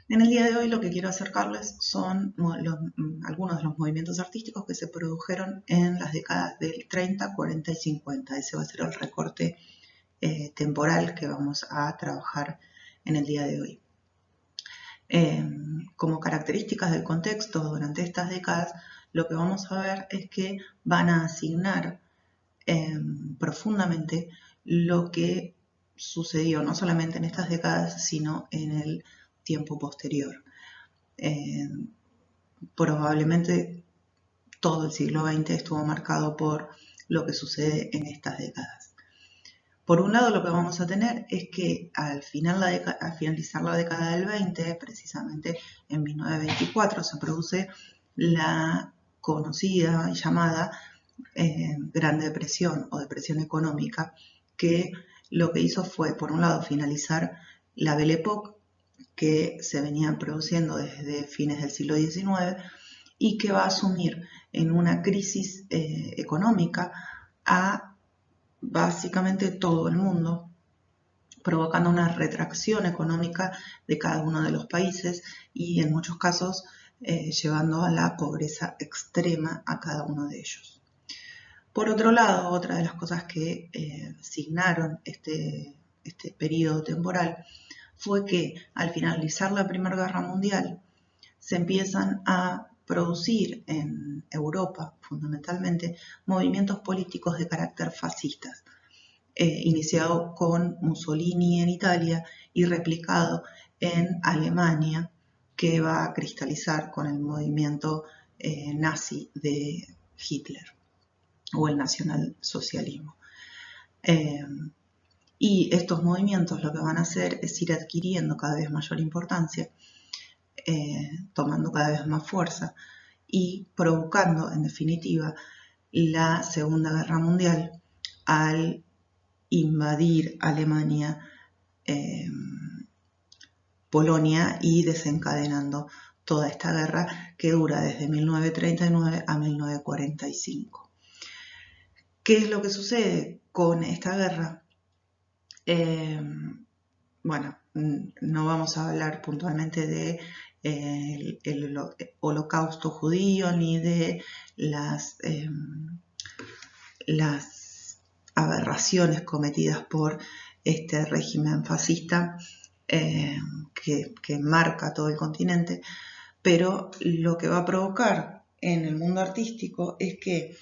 En el día de hoy lo que quiero acercarles son algunos de los movimientos artísticos que se produjeron en las décadas del 30, 40 y 50. Ese va a ser el recorte temporal que vamos a trabajar en el día de hoy. Como características del contexto durante estas décadas, lo que vamos a ver es que van a asignar profundamente lo que sucedió no solamente en estas décadas, sino en el tiempo posterior. Probablemente todo el siglo XX estuvo marcado por lo que sucede en estas décadas. Por un lado, lo que vamos a tener es que al finalizar la década del 20, precisamente en 1924, se produce la conocida y llamada Gran Depresión o Depresión Económica, que lo que hizo fue, por un lado, finalizar la Belle Époque, que se venían produciendo desde fines del siglo XIX y que va a asumir en una crisis económica a básicamente todo el mundo, provocando una retracción económica de cada uno de los países y en muchos casos llevando a la pobreza extrema a cada uno de ellos. Por otro lado, otra de las cosas que signaron este periodo temporal fue que al finalizar la Primera Guerra Mundial se empiezan a producir en Europa, fundamentalmente, movimientos políticos de carácter fascistas, iniciado con Mussolini en Italia y replicado en Alemania, que va a cristalizar con el movimiento nazi de Hitler o el nacionalsocialismo. Y estos movimientos lo que van a hacer es ir adquiriendo cada vez mayor importancia, tomando cada vez más fuerza y provocando, en definitiva, la Segunda Guerra Mundial al invadir Alemania, Polonia y desencadenando toda esta guerra que dura desde 1939 a 1945. ¿Qué es lo que sucede con esta guerra? Bueno, no vamos a hablar puntualmente de el holocausto judío ni de las aberraciones cometidas por este régimen fascista que marca todo el continente, pero lo que va a provocar en el mundo artístico es que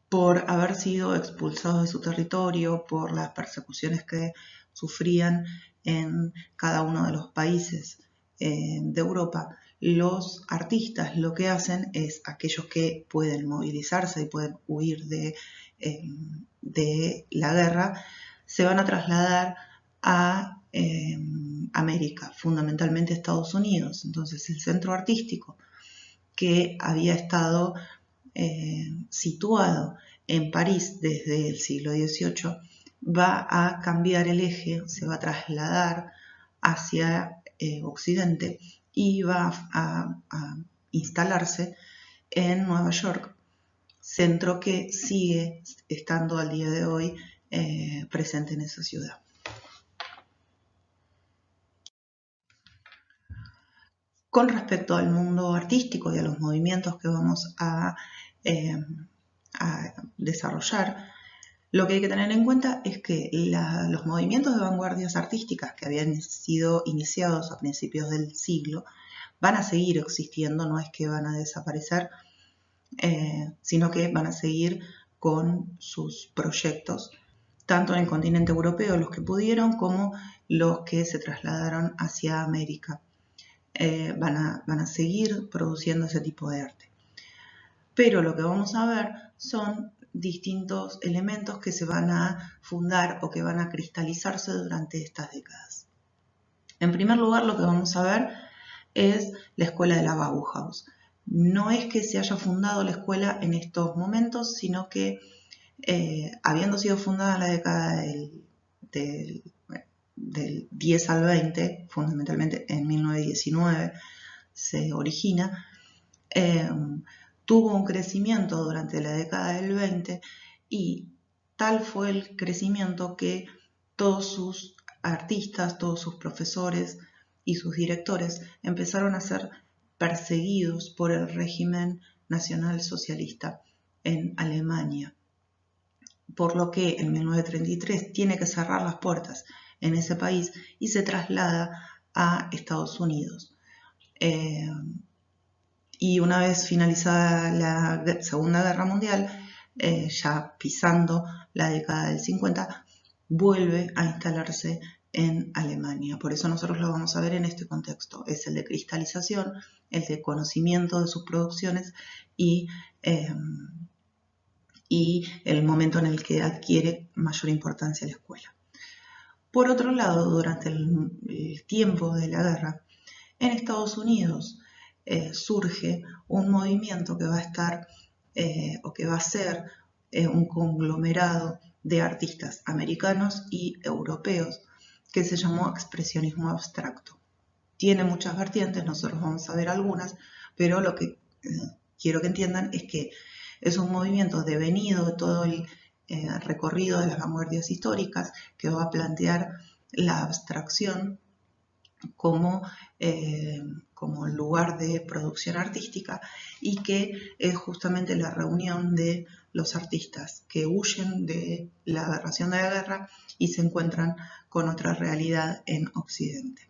por haber sido expulsados de su territorio, por las persecuciones que sufrían en cada uno de los países de Europa, los artistas lo que hacen es, aquellos que pueden movilizarse y pueden huir de la guerra, se van a trasladar a América, fundamentalmente Estados Unidos. Entonces el centro artístico que había estado situado en París desde el siglo XVIII va a cambiar el eje, se va a trasladar hacia Occidente y va a instalarse en Nueva York, centro que sigue estando al día de hoy presente en esa ciudad. Con respecto al mundo artístico y a los movimientos que vamos a desarrollar, lo que hay que tener en cuenta es que los movimientos de vanguardias artísticas que habían sido iniciados a principios del siglo van a seguir existiendo, no es que van a desaparecer, sino que van a seguir con sus proyectos, tanto en el continente europeo, los que pudieron, como los que se trasladaron hacia América. Van a seguir produciendo ese tipo de arte. Pero lo que vamos a ver son distintos elementos que se van a fundar o que van a cristalizarse durante estas décadas. En primer lugar, lo que vamos a ver es la escuela de la Bauhaus. No es que se haya fundado la escuela en estos momentos, sino que habiendo sido fundada en la década del 10 al 20, fundamentalmente en 1919 se origina, tuvo un crecimiento durante la década del 20 y tal fue el crecimiento que todos sus artistas, todos sus profesores y sus directores empezaron a ser perseguidos por el régimen nacionalsocialista en Alemania, por lo que en 1933 tiene que cerrar las puertas en ese país y se traslada a Estados Unidos. Y una vez finalizada la Segunda Guerra Mundial, ya pisando la década del 50, vuelve a instalarse en Alemania. Por eso nosotros lo vamos a ver en este contexto. Es el de cristalización, el de conocimiento de sus producciones y el momento en el que adquiere mayor importancia la escuela. Por otro lado, durante el tiempo de la guerra, en Estados Unidos surge un movimiento que va a estar o que va a ser un conglomerado de artistas americanos y europeos que se llamó expresionismo abstracto. Tiene muchas vertientes, nosotros vamos a ver algunas, pero lo que quiero que entiendan es que es un movimiento devenido de todo el recorrido de las vanguardias históricas que va a plantear la abstracción como lugar de producción artística y que es justamente la reunión de los artistas que huyen de la aberración de la guerra y se encuentran con otra realidad en Occidente.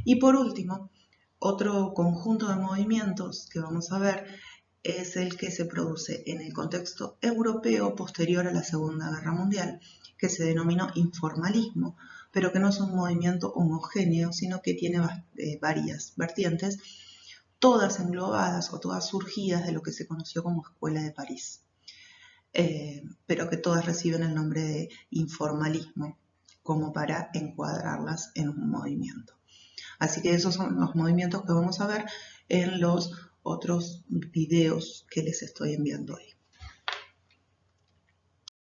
Y por último, otro conjunto de movimientos que vamos a ver es el que se produce en el contexto europeo posterior a la Segunda Guerra Mundial, que se denominó informalismo, pero que no es un movimiento homogéneo, sino que tiene varias vertientes, todas englobadas o todas surgidas de lo que se conoció como Escuela de París, pero que todas reciben el nombre de informalismo, como para encuadrarlas en un movimiento. Así que esos son los movimientos que vamos a ver en los otros videos que les estoy enviando hoy.